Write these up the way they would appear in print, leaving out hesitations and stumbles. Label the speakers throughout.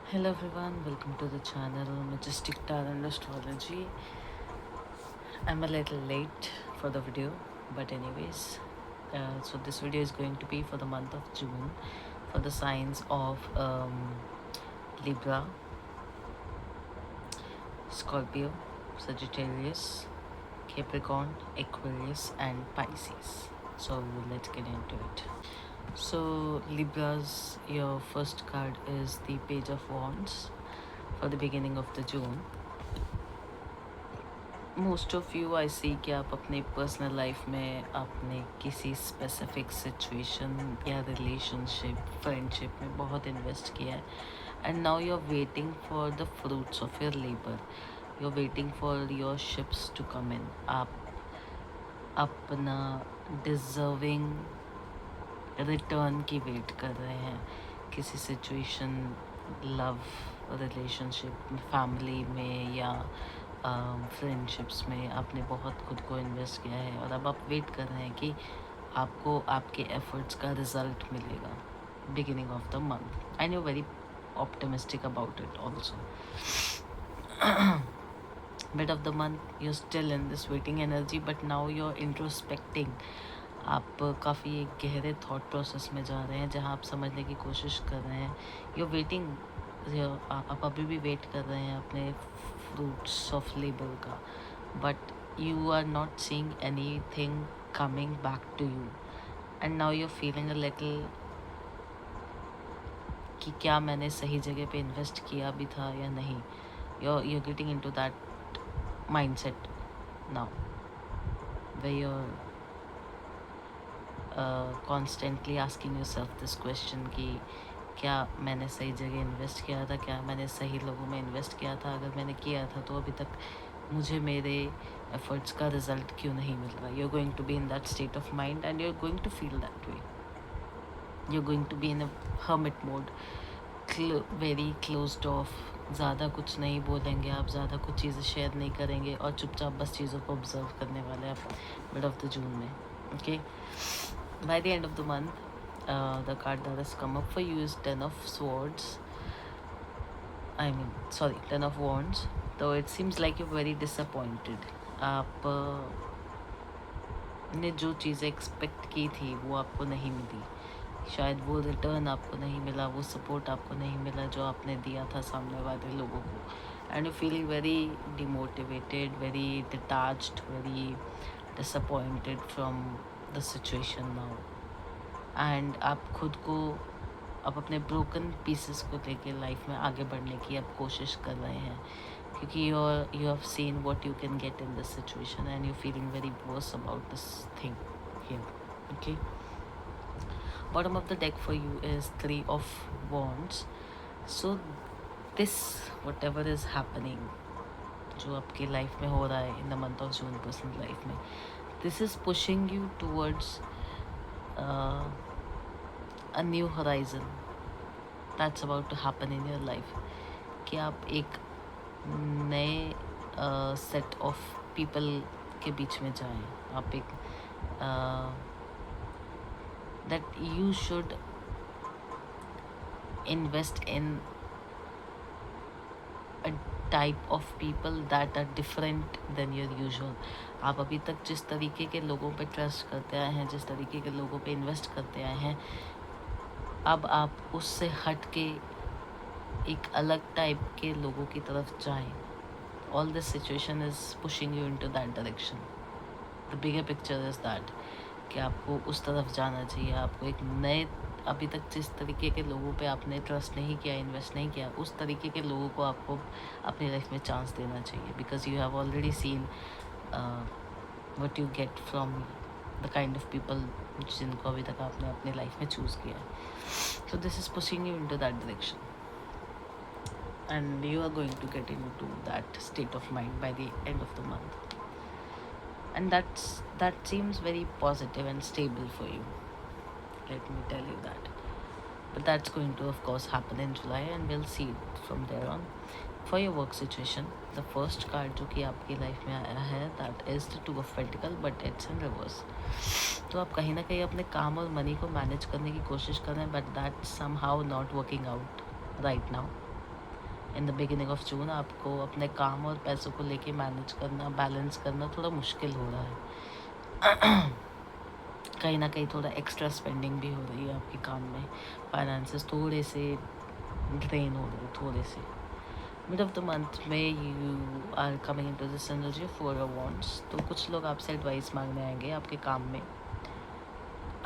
Speaker 1: Hello everyone, welcome to the channel Majestic Tarot and Astrology. I'm a little late for the video, but anyways, so this video is going to be for the month of June for the signs of Libra, Scorpio, Sagittarius, Capricorn, Aquarius and Pisces. So let's get into it. So Libras, your first card is the Page of Wands for the beginning of the June. Most of you I see कि आप अपने personal life में अपने किसी specific situation या relationship friendship में बहुत invest किया है and now you are waiting for the fruits of your labour, you are waiting for your ships to come in. आप अपना डिज़र्विंग रिटर्न की वेट कर रहे हैं किसी सिचुएशन, लव रिलेशनशिप, फैमिली में या फ्रेंडशिप्स में आपने बहुत खुद को इन्वेस्ट किया है और अब आप वेट कर रहे हैं कि आपको आपके एफर्ट्स का रिजल्ट मिलेगा beginning of the month and you very optimistic about it also. Mid of the month you still in this waiting energy but now you are introspecting. आप काफ़ी एक गहरे थॉट प्रोसेस में जा रहे हैं जहाँ आप समझने की कोशिश कर रहे हैं। यू वेटिंग, आप अभी भी वेट कर रहे हैं अपने फ्रूट्स ऑफ लेबर का, but you are not seeing any thing coming back to you and now you feeling a little कि क्या मैंने सही जगह पे इन्वेस्ट किया भी था या नहीं। You getting in to that mind set now way you're constantly asking yourself this question कि क्या मैंने सही जगह इन्वेस्ट किया था, क्या मैंने सही लोगों में इन्वेस्ट किया था, अगर मैंने किया था तो अभी तक मुझे मेरे एफर्ट्स का रिजल्ट क्यों नहीं मिल रहा। You are going to be in that state of mind and you are going to feel that way. You are going to be in a hermit mode, very closed off, ज़्यादा कुछ नहीं बोलेंगे आप, ज़्यादा कुछ चीज़ें शेयर नहीं करेंगे और चुपचाप बस चीज़ों को ऑब्जर्व करने वाले आप मिड ऑफ द जून में। Okay, bye the end of the month the card that has come up for you is Ten of Swords. Ten of Wands. So it seems like you're very disappointed. आप ने जो चीज़ें expect की थी वो आपको नहीं मिली, शायद वो रिटर्न आपको नहीं मिला, वो सपोर्ट आपको नहीं मिला जो आपने दिया था सामने वाले लोगों को and you feeling very demotivated, very detached, very disappointed from the situation now and आप खुद को, आप अपने ब्रोकन पीसेस को लेके लाइफ में आगे बढ़ने की आप कोशिश कर रहे हैं क्योंकि you have seen what you can get in this situation and you feeling very worse about this thing here. Okay, bottom of the deck for you is Three of Wands. So this whatever is happening, जो आपकी life में हो रहा है in the month of June personal life में, this is pushing you towards a new horizon that's about to happen in your life कि आप एक नए सेट ऑफ पीपल के बीच में जाएं। आप एक that you should invest in a type of people that are different than your usual. आप अभी तक जिस तरीके के लोगों पे ट्रस्ट करते आए हैं, जिस तरीके के लोगों पे इन्वेस्ट करते आए हैं, अब आप उससे हट के एक अलग टाइप के लोगों की तरफ जाएं। All this situation is pushing you into that direction. The bigger picture is that कि आपको उस तरफ जाना चाहिए। आपको एक नए, अभी तक जिस तरीके के लोगों पे आपने ट्रस्ट नहीं किया, इन्वेस्ट नहीं किया, उस तरीके के लोगों को आपको अपनी लाइफ में चांस देना चाहिए because you have already seen what you get from the kind of people जिनको अभी तक आपने अपनी लाइफ में चूज़ किया है। So this is pushing you into that direction and you are going to get into that state of mind by the end of the month, and that seems very positive and stable for you, let me tell you that. But that's going to of course happen in July and we'll see it from there on. For your work situation, the first card जो कि आपकी life में आया है that is the Two of Pentacles but it's in reverse. तो आप कहीं ना कहीं अपने काम और मनी को मैनेज करने की कोशिश कर रहे हैं but that's somehow not working out right now. In the beginning of June आपको अपने काम और पैसों को लेके मैनेज करना, बैलेंस करना थोड़ा मुश्किल हो रहा है। कहीं ना कहीं थोड़ा एक्स्ट्रा स्पेंडिंग भी हो रही है आपके काम में, फाइनेंसेस थोड़े से ड्रेन हो रहे, थोड़े से। मिड ऑफ द मंथ में you are coming into this energy for wants, तो कुछ लोग आपसे एडवाइस मांगने आएंगे आपके काम में,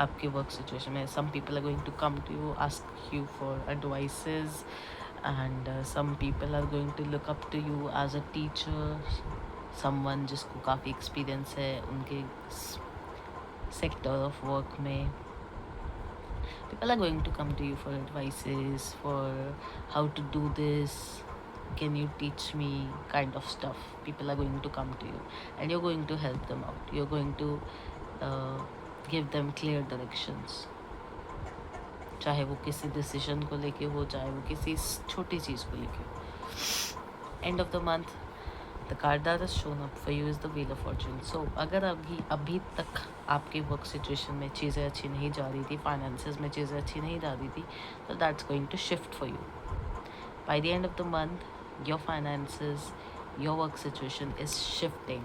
Speaker 1: आपके वर्क सिचुएशन में. Some people are going to come to you, ask you for advices, and some people are going to look up to you as a teacher, someone जिसको काफ़ी एक्सपीरियंस है उनके सेक्टर ऑफ वर्क में. People are going to come to you for advices, for how to do this, can you teach me, kind of stuff. People are going to come to you and you're going to help them out. You're going to give them clear directions, चाहे वो किसी decision को लेके हो, चाहे वो किसी छोटी चीज़ को लेके हो. End of the month the card that is shown up for you is the Wheel of Fortune. सो अगर अभी तक आपके वर्क सिचुएशन में चीज़ें अच्छी नहीं जा रही थी, फाइनेंसेस में चीज़ें अच्छी नहीं जा रही थी, तो that's going to shift for you. By the end of the month your finances, your work situation is shifting.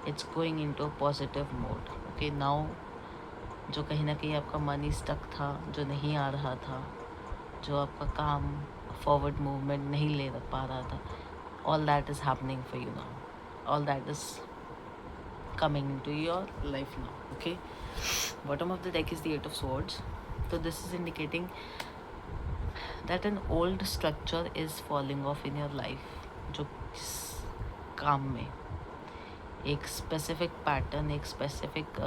Speaker 1: It's going in to a positive mode. Okay, now जो कहीं ना कहीं आपका मनी स्टक था, जो नहीं आ रहा था, जो आपका काम फॉरवर्ड मूवमेंट नहीं ले पा रहा था, all that is happening for you now. All that is coming into your life now. Okay, bottom of the deck is the 8 of swords. So this is indicating that an old structure is falling off in your life. जो काम में एक specific pattern, एक specific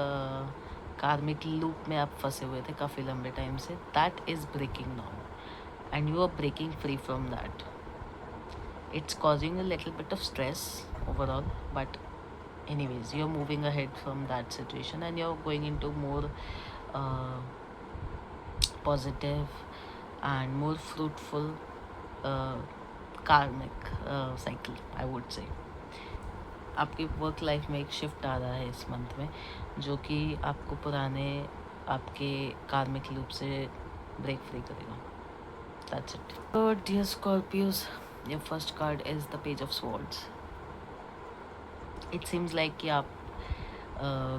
Speaker 1: karmic loop में आप फंसे हुए थे काफ़ी लंबे टाइम से, that is breaking now and you are breaking free from that. It's causing a little bit of stress overall, but anyways you're moving ahead from that situation and you're going into more positive and more fruitful karmic cycle, I would say. आपकी work life में एक shift आ रहा है इस month में, जो कि आपको पुराने आपके कार्मिक लूप से ब्रेक फ्री करेगा. That's it. So dear Scorpios, your first card is the Page of Swords. It seems like कि आप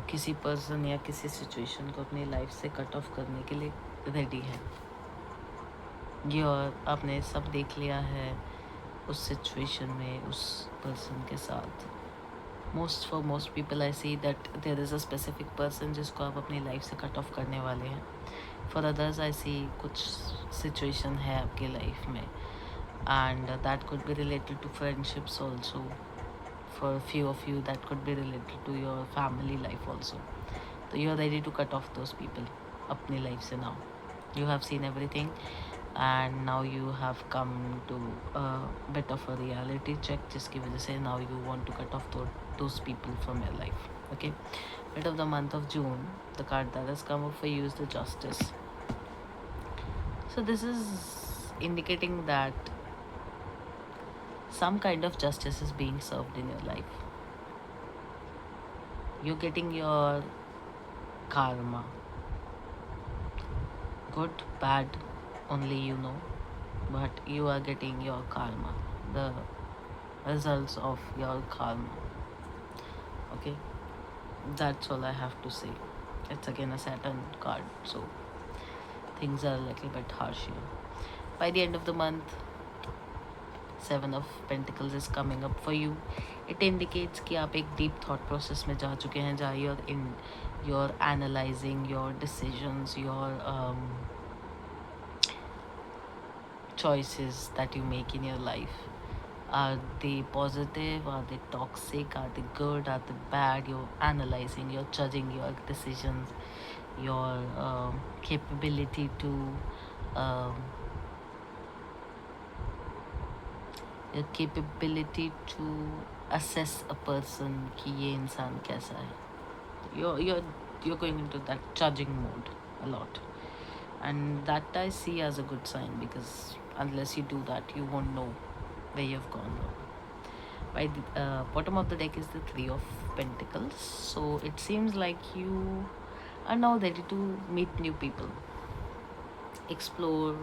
Speaker 1: किसी पर्सन या किसी सिचुएशन को अपनी लाइफ से कट ऑफ करने के लिए रेडी हैं. ये और आपने सब देख लिया है उस सिचुएशन में, उस पर्सन के साथ. For most people I see that there is a specific person जिसको आप अपनी लाइफ से कट ऑफ करने वाले हैं. फॉर अदर्स आई सी कुछ सिचुएशन है आपकी लाइफ में, and that could be related to friendships also. For a few of you that could be related to your family life also. So you are ready to cut off those people अपनी life से now. You have seen everything and now you have come to a bit of a reality check जिसकी वजह से now you want to cut off those people from your life. Okay, bit of the month of June, the card that has come up for you is the Justice. So this is indicating that some kind of justice is being served in your life. You're getting your karma. Good, bad, only you know. But you are getting your karma. The results of your karma. Okay? That's all I have to say. It's again a Saturn card, so things are a little bit harsh here. By the end of the month, 7 of Pentacles is coming up for you. It indicates कि आप एक deep thought process में जा चुके हैं, जहाँ you're analyzing your decisions, your choices that you make in your life. Are they positive? Are they toxic? Are they good? Are they bad? You're analyzing, you're judging your decisions, your capability to your capability to assess a person कि ये इंसान कैसा है. You're going into that judging mode a lot, and that I see as a good sign, because unless you do that you won't know where you've gone wrong. By the bottom of the deck is the 3 of Pentacles. So it seems like you are now ready to meet new people, explore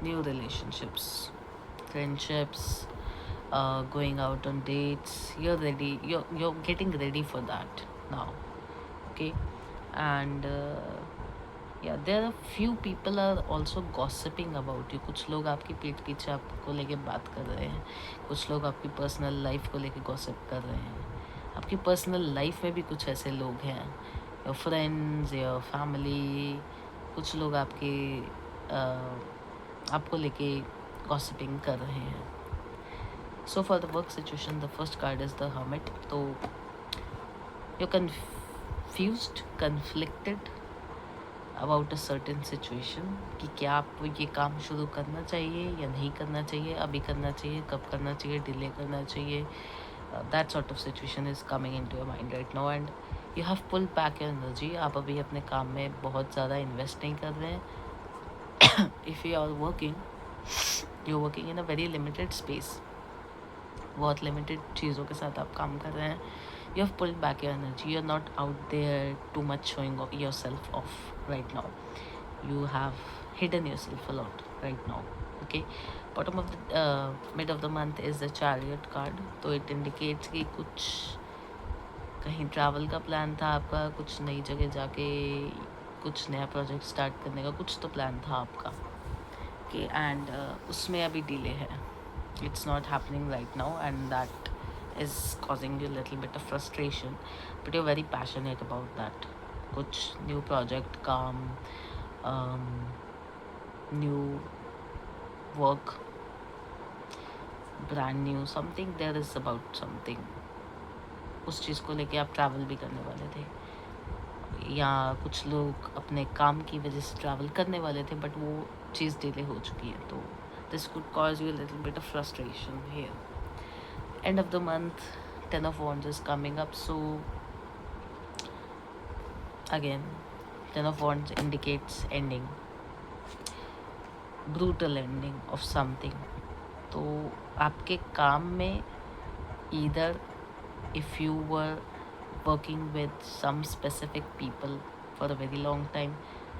Speaker 1: new relationships, friendships, going out on dates. You're ready, you're getting ready for that now. Okay. And yeah, there are few people are also gossiping about you. कुछ लोग आपकी पीठ पीछे आपको लेके बात कर रहे हैं, कुछ लोग आपकी पर्सनल लाइफ को लेके गॉसिप कर रहे हैं. आपकी पर्सनल लाइफ में भी कुछ ऐसे लोग हैं, योर फ्रेंड्स, योर फैमिली, कुछ लोग आपके आपको लेके गॉसिपिंग कर रहे हैं. So for the work situation, the first card is the Hermit. तो you confused, conflicted about a certain situation कि क्या आपको ये काम शुरू करना चाहिए या नहीं करना चाहिए, अभी करना चाहिए, कब करना चाहिए, डिले करना चाहिए. That sort of situation is coming in to your mind right now and you have pull back your energy. आप अभी अपने काम में बहुत ज़्यादा इन्वेस्ट नहीं कर रहे हैं. If you are working, you are working in a very limited space. बहुत लिमिटेड चीज़ों के साथ आप काम कर रहे हैं. You have pulled back your energy. You're not out there too much showing yourself off right now. You have hidden yourself a lot right now. Okay. Bottom of the mid of the month is the Chariot card. तो it indicates कि कुछ कहीं travel का plan था आपका, कुछ नई जगह जाके कुछ नया प्रोजेक्ट स्टार्ट करने का कुछ तो प्लान था आपका. Okay. And उसमें अभी डिले है. It's not happening right now and that is causing you a little bit of frustration, but you're very passionate about that. कुछ new project, काम, new work, brand new something, there is about something. उस चीज़ को लेके आप travel भी करने वाले थे, या कुछ लोग अपने काम की वजह से ट्रैवल करने वाले थे बट वो चीज़ डिले हो चुकी है. तो this could cause you a little bit of frustration here. End of the month, 10 of Wands is coming up. So again, 10 of Wands indicates ending, brutal ending of something. तो आपके काम में either if you were working with some specific people for a very long time,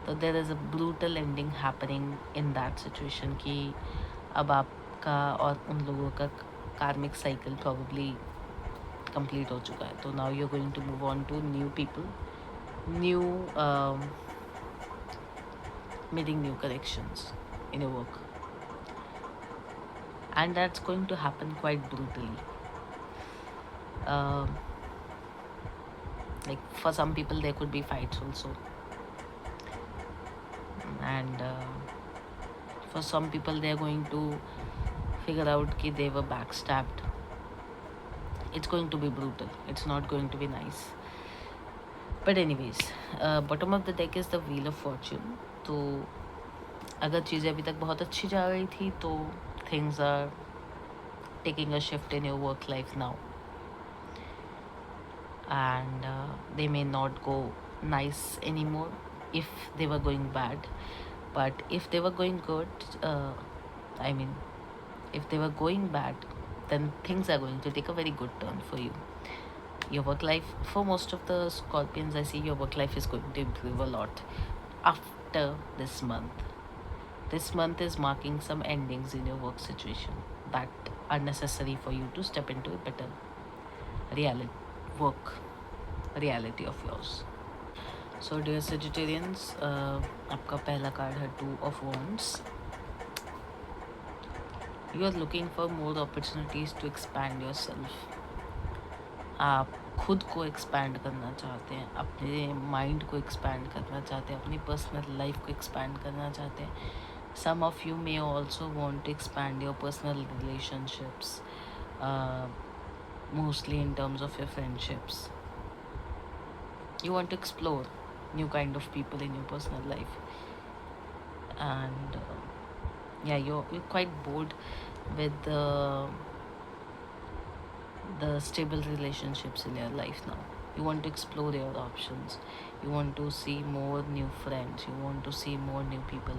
Speaker 1: so there is a brutal ending happening in that situation कि अब आपका और उन लोगों का karmic cycle probably complete हो चुका है. तो now you're going to move on to new people, new meeting new connections in your work, and that's going to happen quite brutally. Like for some people there could be fights also, and for some people they're going to figure out कि they were backstabbed. It's going to be brutal. It's not going to be nice. But anyways, bottom of the deck is the Wheel of Fortune. तो अगर चीज़ें अभी तक बहुत अच्छी जा रही थी तो things are taking a shift in your work life now, and they may not go nice anymore if they were going bad. But if they were going good, if they were going bad, then things are going to take a very good turn for you. Your work life, for most of the Scorpions, I see your work life is going to improve a lot after this month. This month is marking some endings in your work situation that are necessary for you to step into a better reality of yours. So dear Sagittarians, आपका पहला card है 2 of Wands. You are looking for more opportunities to expand yourself. आप खुद को expand करना चाहते हैं, अपने माइंड को एक्सपैंड करना चाहते हैं, अपनी पर्सनल लाइफ को एक्सपैंड करना चाहते हैं. Some of you may also want to expand your personal relationships, mostly in terms of your friendships. You want to explore new kind of people in your personal life, and you're quite bored with the stable relationships in your life now. You want to explore your options. You want to see more new friends. You want to see more new people.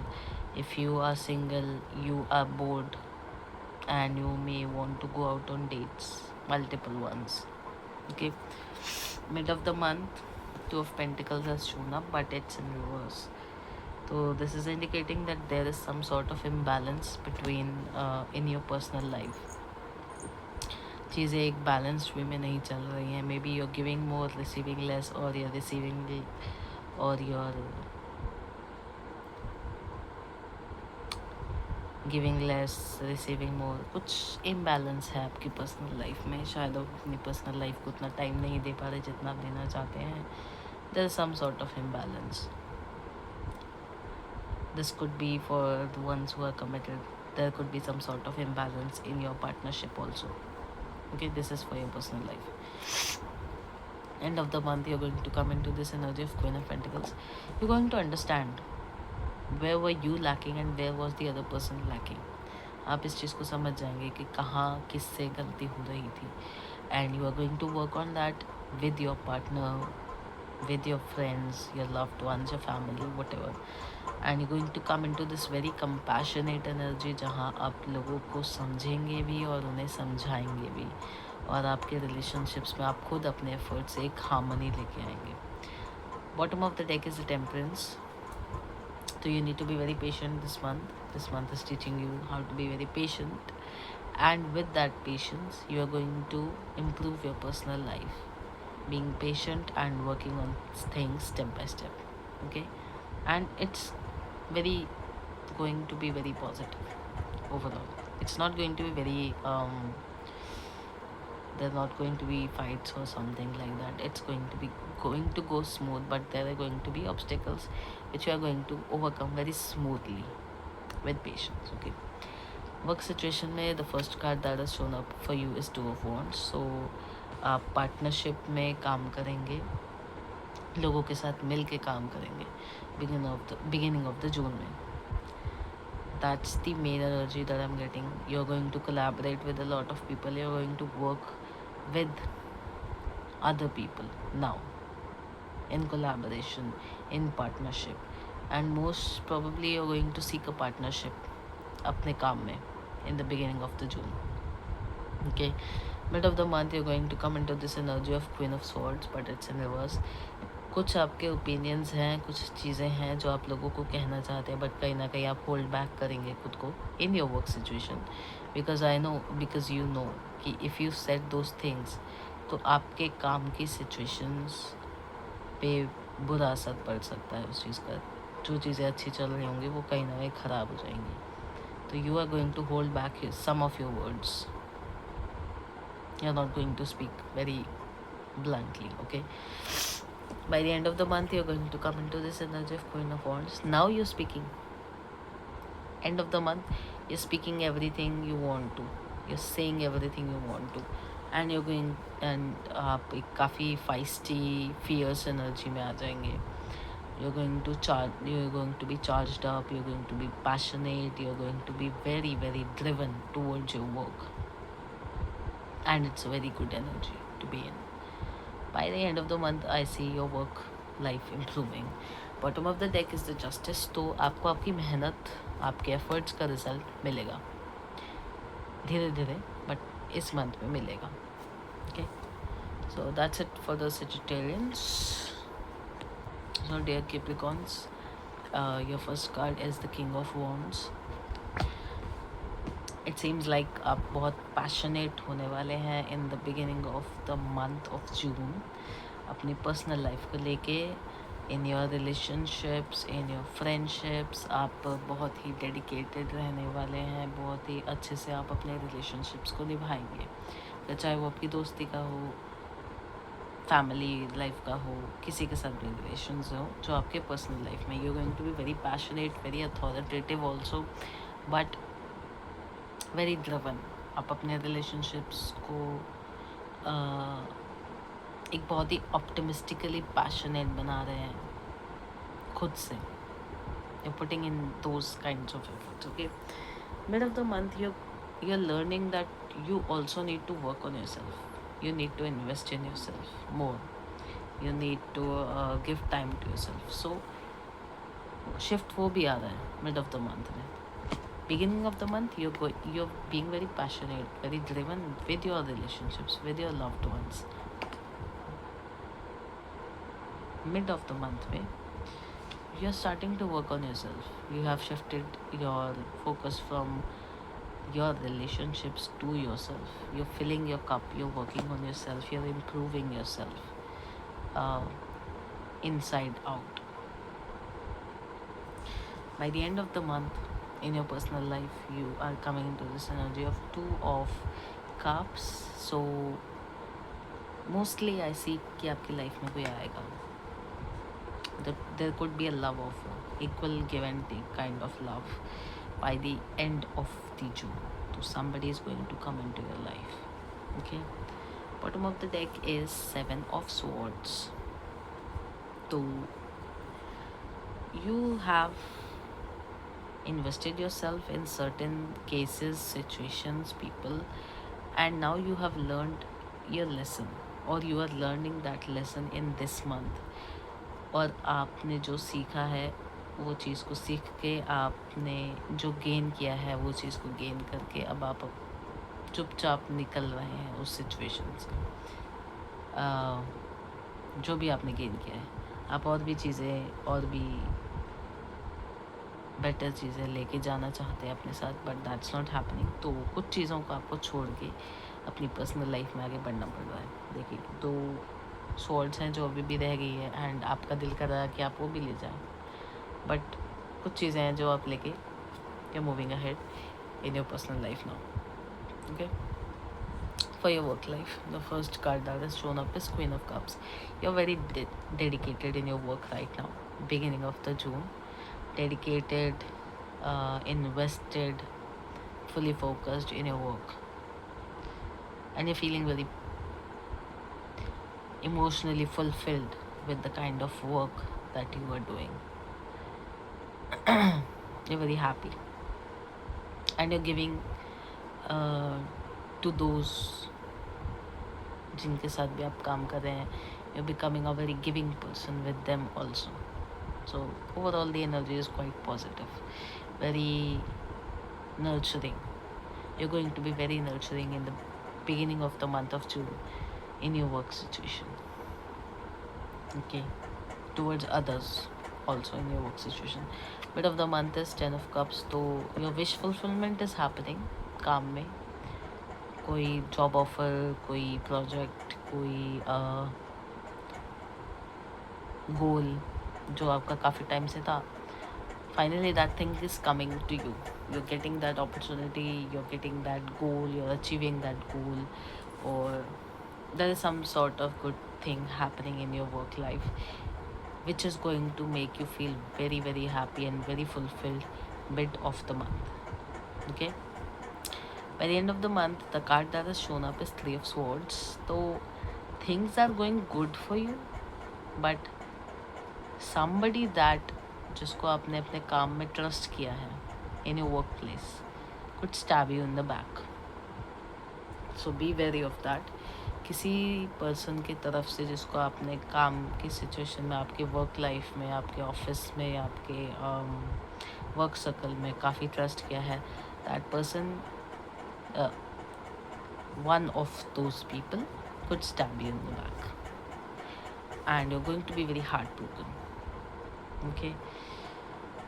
Speaker 1: If you are single, you are bored and you may want to go out on dates, multiple ones. Okay, mid of the month, 2 of Pentacles has shown up, but it's in reverse. तो this is indicating that there is some sort of imbalance between in your personal life. चीज़ें एक balanced way में नहीं चल रही हैं. Maybe you are giving more, receiving less, और you are receiving, और you are giving less, receiving more. कुछ इम्बैलेंस है आपकी पर्सनल लाइफ में. शायद आप अपनी पर्सनल लाइफ को उतना टाइम नहीं दे पा रहे जितना आप देना चाहते हैं. There is some sort of imbalance. This could be for the ones who are committed. There could be some sort of imbalance in your partnership also. Okay, this is for your personal life. End of the month, you're going to come into this energy of Queen of Pentacles. You're going to understand where were you lacking and where was the other person lacking. आप इस चीज़ को समझ जाएंगे कि कहाँ किससे गलती हो रही थी. And you are going to work on that with your partner, with your friends, your loved ones, your family, whatever. And you're going to come into this very compassionate energy जहाँ आप लोगों को समझेंगे भी और उन्हें समझाएंगे भी. और आपके रिलेशनशिप्स में आप खुद अपने एफर्ट से एक हार्मनी लेके आएंगे. Bottom of the deck is the temperance. So you need to be very patient this month. This month is teaching you how to be very patient. And with that patience, you are going to improve your personal life. Being patient and working on things step by step. Okay? And it's very going to be very positive overall. It's not going to be very there's not going to be fights or something like that. It's going to go smooth, but there are going to be obstacles which you are going to overcome very smoothly with patience. Okay, work situation में the first card that has shown up for you is Two of Wands. So आप partnership में काम करेंगे, लोगों के साथ मिल के काम करेंगे beginning of the June में. That's the main energy that I'm getting. You're going to collaborate with a lot of people. You're going to work with other people now in collaboration, in partnership, and most probably you're going to seek a partnership अपने काम में in the beginning of the June. Okay, mid of the month you're going to come into this energy of Queen of Swords, but it's in reverse. कुछ आपके opinions हैं, कुछ चीज़ें हैं जो आप लोगों को कहना चाहते हैं, बट कहीं ना कहीं आप होल्ड बैक करेंगे खुद को in your work situation. Because you know कि if you set those things तो आपके काम की सिचुएशंस पे बुरा असर पड़ सकता है उस चीज़ का. जो चीज़ें अच्छी चल रही होंगी वो कहीं ना कहीं ख़राब हो जाएंगी. तो you are going to hold back some of your words. You are not going to speak very bluntly. Okay, by the end of the month you're going to come into this energy of Queen of Wands. Now you're speaking. End of the month you're speaking everything you want to, you're saying everything you want to, and you're going, and आप एक काफ़ी feisty fierce energy में आ जाएंगे. You're going to be charged up, you're going to be passionate, you're going to be very very driven towards your work, and it's a very good energy to be in. By the end of the month, I see your work life improving. Bottom of the deck is the Justice. तो आपको आपकी मेहनत, आपके efforts का result मिलेगा धीरे धीरे, but इस मंथ में मिलेगा. Okay, so that's it for the Sagittarians. So dear Capricorns, your first card is the King of Wands. It seems like आप बहुत पैशनेट होने वाले हैं in the beginning of the month of जून अपनी personal life को लेके. In your relationships, in your friendships आप बहुत ही डेडिकेटेड रहने वाले हैं. बहुत ही अच्छे से आप अपने रिलेशनशिप्स को निभाएंगे, तो चाहे वो आपकी दोस्ती का हो, फैमिली लाइफ का हो, किसी के साथ भी रिलेशंस हो जो आपके पर्सनल लाइफ में. You going to be very passionate, very authoritative also, but very driven. आप अपने रिलेशनशिप्स को एक बहुत ही ऑप्टिमिस्टिकली पैशनेट बना रहे हैं खुद से. you're putting in those kinds of efforts. Okay, mid of the month you're learning that you also need to work on yourself. You need to invest in yourself more. You need to give time to yourself. So shift वो भी आ रहा है mid of the month में. Beginning of the month you're being very passionate, very driven with your relationships, with your loved ones. Mid of the month में you're starting to work on yourself. You have shifted your focus from your relationships to yourself. You're filling your cup, you're working on yourself, you're improving yourself, uh, inside out. By the end of the month, in your personal life, you are coming into this energy of two of cups. So mostly I see कि आपकी life में कोई आएगा. There could be a love offer, equal give and take kind of love by the end of the June. So somebody is going to come into your life. Okay. Bottom of the deck is 7 of Swords. So you have invested yourself in certain cases, situations, people, and now you have learned your lesson, or you are learning that lesson in this month. और आपने जो सीखा है वो चीज़ को सीख के आपने जो गेन किया है वो चीज़ को गेन करके अब आप चुपचाप निकल रहे हैं उस सिचुएशन से. जो भी आपने गेन किया है, आप और भी चीज़ें, और भी बेटर चीज़ें लेके जाना चाहते हैं अपने साथ, बट दैट्स नॉट हैपनिंग. तो कुछ चीज़ों को आपको छोड़ के अपनी पर्सनल लाइफ में आगे बढ़ना पड़ रहा है. देखिए, दो स्वॉर्ड्स हैं जो अभी भी रह गई है, एंड आपका दिल कर रहा है कि आप वो भी ले जाएं, बट कुछ चीज़ें हैं जो आप लेके you moving ahead in your personal life now. Okay, for your work life, the first card that has shown up is Queen of Cups. You're very dedicated in your work right now, beginning of the June. Dedicated, invested, fully focused in your work, and you're feeling very emotionally fulfilled with the kind of work that you are doing. You're very happy, and you're giving to those जिनके साथ भी आप काम कर रहे हैं. You're becoming a very giving person with them also. So overall the energy is quite positive, very nurturing. You're going to be very nurturing in the beginning of the month of June in your work situation. Okay, towards others also in your work situation. Bit of the month is 10 of Cups. So your wish fulfillment is happening. काम में कोई job offer, कोई project, कोई गोल जो आपका काफ़ी time से था, finally that thing is coming to you. You're getting that opportunity, you're getting that goal, you're achieving that goal, or there is some sort of good thing happening in your work life which is going to make you feel very, very happy and very fulfilled mid of the month. Okay, by the end of the month, the card that has shown up is 3 of Swords. So things are going good for you, but somebody that जिसको आपने अपने काम में trust किया है in your workplace could stab you in the back. So be wary of that. किसी person की तरफ से जिसको आपने काम की सिचुएशन में, आपके वर्क लाइफ में, आपके ऑफिस में, आपके वर्क सर्कल में काफ़ी ट्रस्ट किया है, that person, one of those people could stab you in the back, and you're going to be very heartbroken. Okay,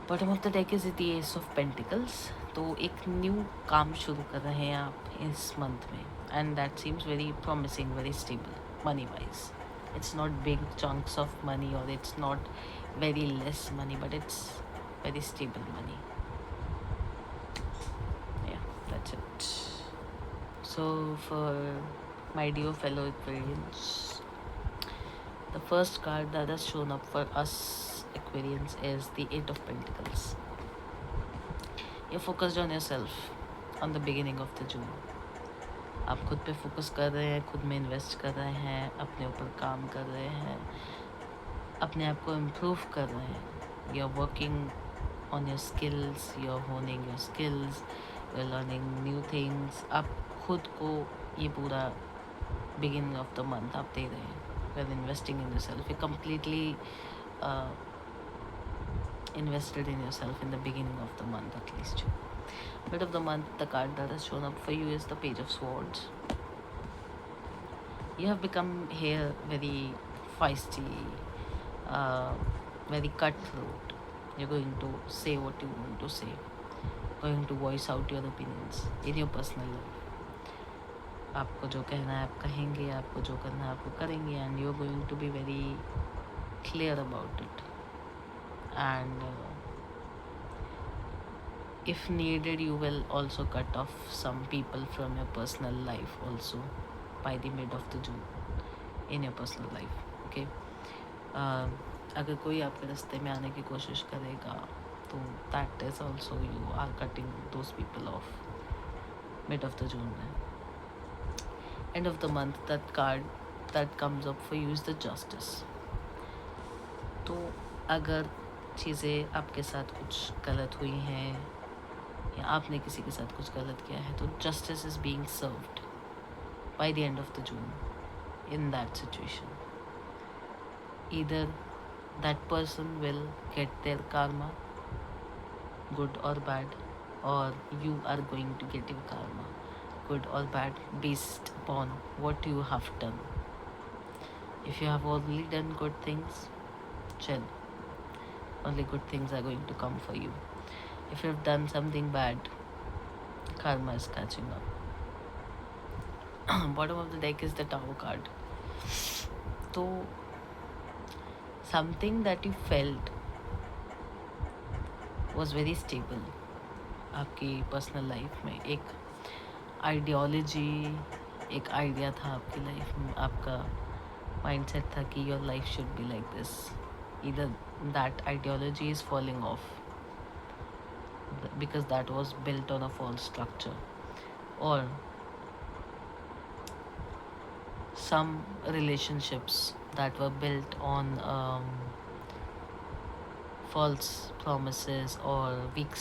Speaker 1: bottom of the deck is the S of pentacles. तो एक new काम शुरू कर रहे हैं आप इस मंथ में, and that seems very promising, very stable moneywise. It's not big chunks of money, और it's not very less money, but it's very stable money. Yeah, that's it. So for my dear fellow Aquarians, the first card that has shown up for us Aquarians is the 8 of Pentacles. You're focused on yourself on the beginning of the June. आप खुद पे focus कर रहे हैं, खुद में invest कर रहे हैं, अपने ऊपर काम कर रहे हैं, अपने आप को इम्प्रूव कर रहे हैं. You're working on your skills, you're honing your skills, you're learning new things. आप खुद को ये पूरा beginning of the month आप दे रहे हैं. You're investing in yourself. You're completely invested in yourself in the beginning of the month, at least. Mid of the month, the card that has shown up for you is the Page of Swords. You have become here very feisty, very cutthroat. You're going to say what you want to say, going to voice out your opinions in your personal life. आपको जो कहना है आप कहेंगे, आपको जो करना है आपको करेंगे, and you're going to be very clear about it. And if needed, you will also cut off some people from your personal life also by the mid of the June in your personal life. Okay. अगर कोई आपके रास्ते में आने की कोशिश करेगा तो that is also you are cutting those people off mid of the June में. End of the month that card that comes up for you is the Justice. तो अगर चीज़ें आपके साथ कुछ गलत हुई हैं या आपने किसी के साथ कुछ गलत किया है तो justice is being served bye the end of the June in that situation. Either that person will get their karma, good or bad, or you are going to get your karma, good or bad, based upon what you have done. If you have already done good things, chill. Only good things are going to come for you. If you have done something bad, karma is catching up. Bottom of the deck is the Tower card. So something that you felt was very stable आपकी personal life में. एक ideology, एक idea था आपकी life में, आपका mindset था कि your life should be like this. either that ideology is falling off because that was built on a false structure, or some relationships that were built on false promises or weak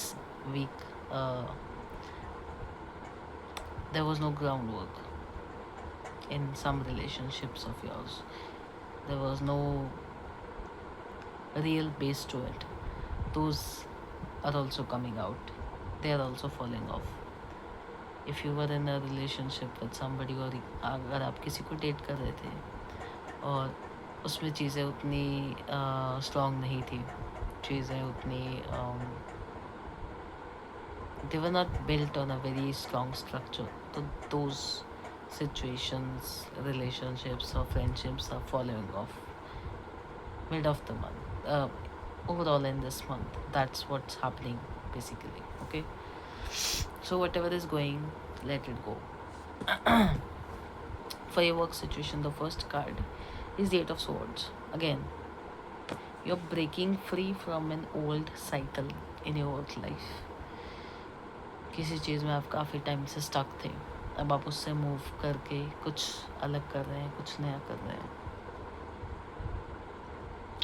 Speaker 1: there was no groundwork in some relationships of yours. There was no real base to it. Those are also coming out. They are also falling off. If you were in a relationship with somebody, और अगर आप किसी को date कर रहे थे और उसमें चीज़ें उतनी स्ट्रॉन्ग नहीं थी, चीज़ें उतनी they were not built on a very strong structure, so those situations, relationships or friendships are falling off mid of the month. Overall in this month, that's what's happening basically. Okay, so whatever is going, let it go. For your work situation, the first card is the Eight of Swords. Again, you're breaking free from an old cycle in your work life. किसी चीज़ में आप काफ़ी time से stuck थे, अब आप उससे move करके कुछ अलग कर रहे हैं, कुछ नया कर रहे हैं.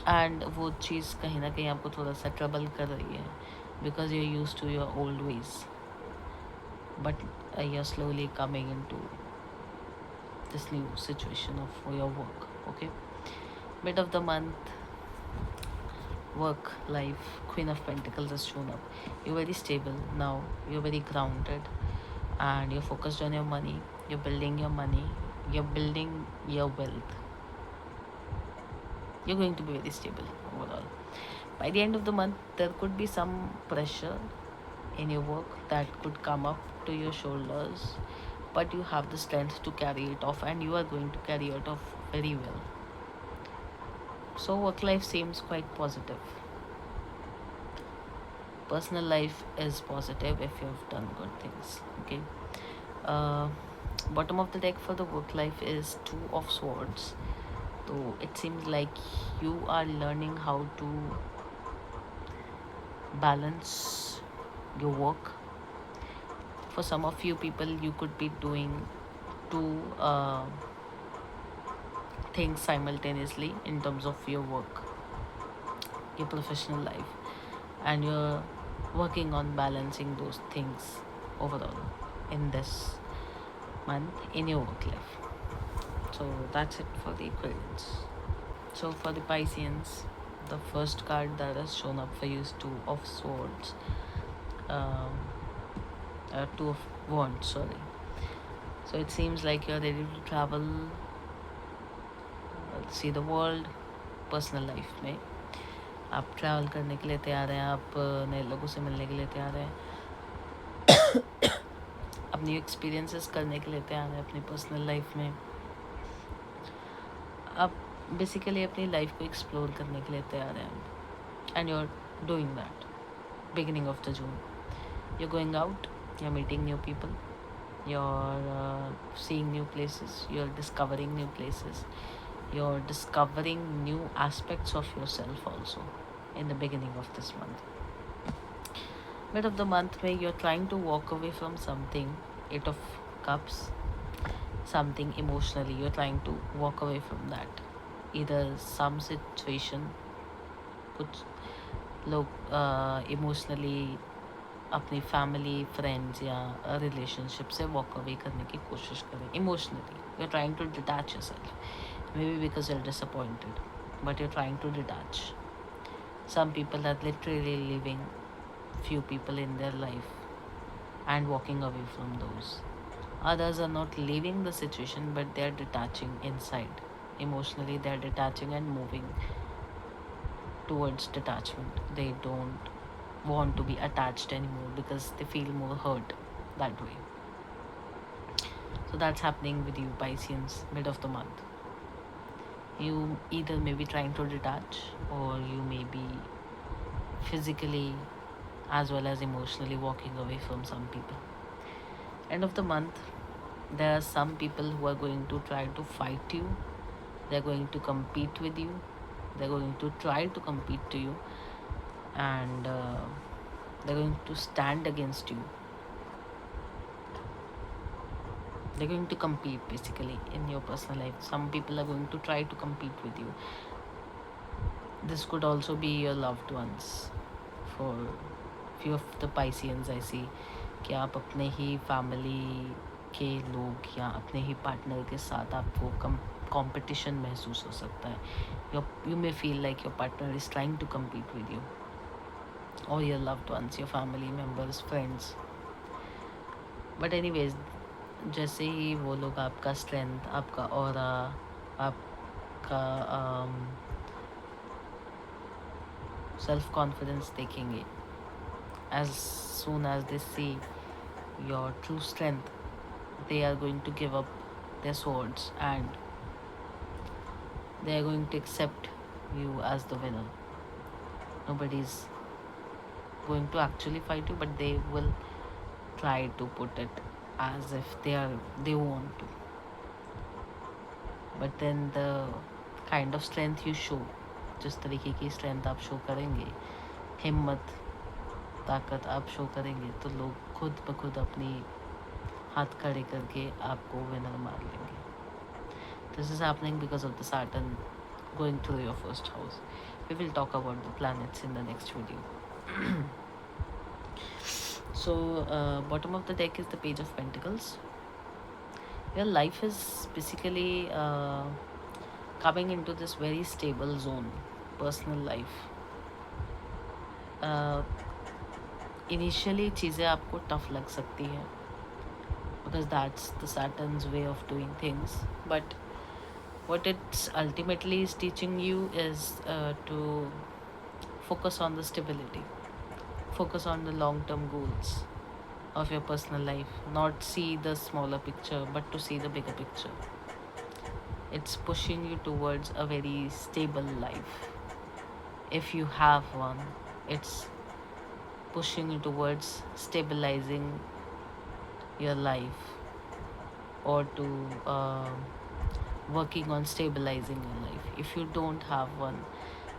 Speaker 1: एंड वो चीज़ कहीं ना कहीं आपको थोड़ा सा ट्रबल कर रही है because you're used to your old ways, but you're slowly coming into this new situation of your work. Okay, mid of the month, work life, Queen of Pentacles has shown up. You're very stable now, you're very grounded, and you're focused on your money. You're building your money, you're building your wealth. You're going to be very stable overall. By the end of the month, there could be some pressure in your work that could come up to your shoulders, but you have the strength to carry it off, and you are going to carry it off very well. So work life seems quite positive. Personal life is positive if you have done good things. Okay. Bottom of the deck for the work life is Two of Swords. So it seems like you are learning how to balance your work. For some of you people, you could be doing two things simultaneously in terms of your work, your professional life, and you're working on balancing those things overall in this month in your work life. So that's it for the Aquarians. So for the Pisceans, the first card that has shown up for you is Two of Swords. Two of Wands, sorry. So it seems like you're ready to travel, see the world, personal life में. आप travel करने के लिए तैयार हैं, आप नए लोगों से मिलने के लिए तैयार हैं, अपनी एक्सपीरियंसेस करने के लिए तैयार हैं अपनी पर्सनल लाइफ में। आप बेसिकली अपनी लाइफ को एक्सप्लोर करने के लिए तैयार हैं, and you are doing that beginning of the June. You're going out, you're meeting new people, you're seeing new places, you're discovering new places, you're discovering new aspects of yourself also in the beginning of this month. Mid of the month mein you're trying to walk away from something, 8 of cups, something emotionally you're trying to walk away from that, either some situation, कुछ लोग emotionally अपनी family, friends या relationship से walk away करने की कोशिश करें emotionally. You are trying to detach yourself, maybe because you are disappointed, but you are trying to detach. Some people are literally living few people in their life and walking away from those. Others are not leaving the situation, but they are detaching inside. Emotionally, they are detaching and moving towards detachment. They don't want to be attached anymore because they feel more hurt that way. So that's happening with you, Pisceans, mid of the month. You either may be trying to detach, or you may be physically as well as emotionally walking away from some people. End of the month, there are some people who are going to try to fight you. They're going to compete with you. They're going to try to compete to you, and they're going to stand against you. They're going to compete basically in your personal life. Some people are going to try to compete with you. This could also be your loved ones. For few of the Pisceans, I see कि आप अपने ही family के लोग या अपने ही partner के साथ आपको कंपटीशन महसूस हो सकता है. You may feel like your partner is trying to compete with you, or your loved ones, your family members, friends. But anyways, जैसे ही वो लोग आपका स्ट्रेंथ, आपका ऑरा, आपका सेल्फ कॉन्फिडेंस देखेंगे, as soon as they see your true strength, they are going to give up their swords and they are going to accept you as the winner. Nobody's going to actually fight you, but they will try to put it as if they want to. But then the kind of strength you show, जिस तरीके की strength आप show करेंगे, हिम्मत, ताकत आप show करेंगे, तो लोग खुद ब खुद अपनी हाथ खड़े करके आपको विनर मान लेंगे. This is happening because of the Saturn going through your first house. We will talk about the planets in the next video. So bottom of the deck is the Page of Pentacles. Your life is basically coming into this very stable zone, personal life. Initially चीज़ें आपको tough लग सकती हैं because that's the Saturn's way of doing things, but what it's ultimately is teaching you is to focus on the stability, focus on the long-term goals of your personal life, not see the smaller picture but to see the bigger picture. It's pushing you towards a very stable life. If you have one, it's pushing you towards stabilizing your life, or to working on stabilizing your life. If you don't have one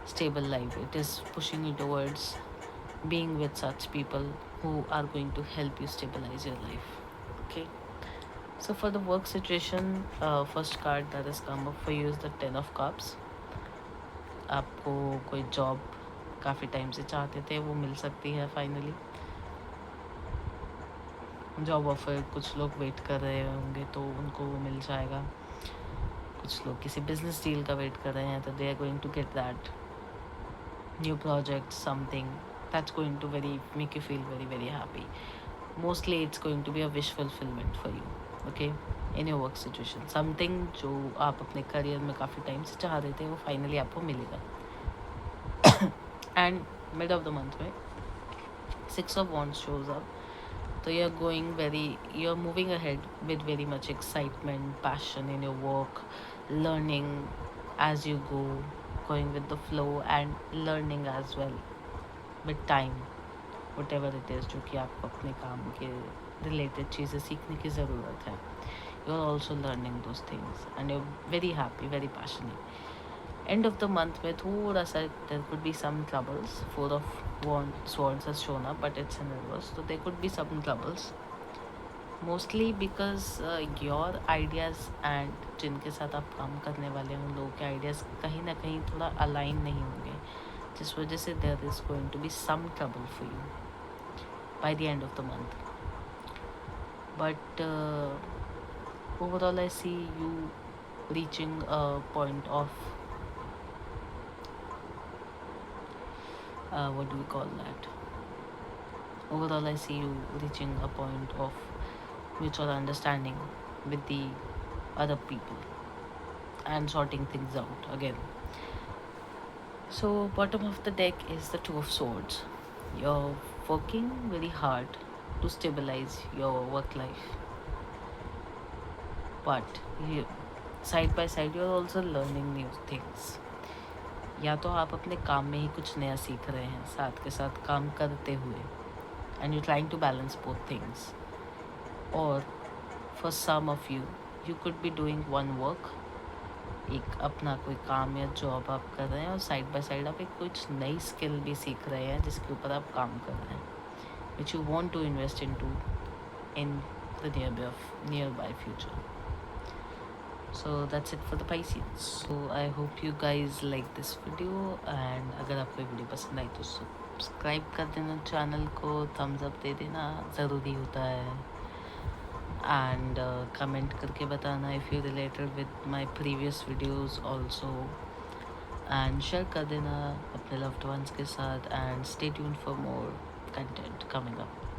Speaker 1: stable life, it is pushing you towards being with such people who are going to help you stabilize your life. Okay, so for the work situation, first card that has come up for you is the 10 of Cups. आपको कोई job काफ़ी time से चाहते थे, वो मिल सकती है finally. Job offer कुछ लोग वेट कर रहे होंगे तो उनको वो मिल जाएगा. कुछ लोग किसी बिजनेस डील का वेट कर रहे हैं तो they are going to get that new project, something that's going to make you feel very very happy. Mostly it's going to be a wish fulfilment for you, okay, in your work situation. Something जो आप अपने career में काफ़ी time से चाह रहे थे वो फाइनली आपको मिलेगा. And mid of the month में 6 of Wands shows up. So you're moving ahead with very much excitement, passion in your work, learning as you go, going with the flow and learning as well with time, whatever it is जो कि आपको अपने काम के related चीज़ें सीखने की ज़रूरत है. You're also learning those things and you're very happy, very passionate. End of the month में थोड़ा सा there could be some troubles. 4 of Swords has shown up but it's in reverse, so there could be some troubles, mostly because your ideas and जिनके साथ आप काम करने वाले हैं उन लोगों के ideas कहीं ना कहीं थोड़ा align नहीं होंगे, जिस वजह से there is going to be some trouble for you by the end of the month. But overall I see you reaching a point of what do we call that? Overall, I see you reaching a point of mutual understanding with the other people and sorting things out again. So, bottom of the deck is the Two of Swords. You're working very hard to stabilize your work life, but side by side, you're also learning new things. या तो आप अपने काम में ही कुछ नया सीख रहे हैं साथ के साथ काम करते हुए, and you're trying to balance both things, or for some of you you could be doing one work, एक अपना कोई काम या जॉब आप कर रहे हैं और साइड बाय साइड आप एक कुछ नई स्किल भी सीख रहे हैं जिसके ऊपर आप काम कर रहे हैं, which you want to invest into in the nearby future. So that's it for the Pisces. So I hope you guys like this video, and अगर आपको वीडियो पसंद आई तो सब्सक्राइब कर देना चैनल को, थम्स अप दे देना, ज़रूरी होता है, एंड कमेंट करके बताना if you related with my previous videos also, and share कर देना अपने लव्ड वंस के साथ, and stay tuned for more content coming up.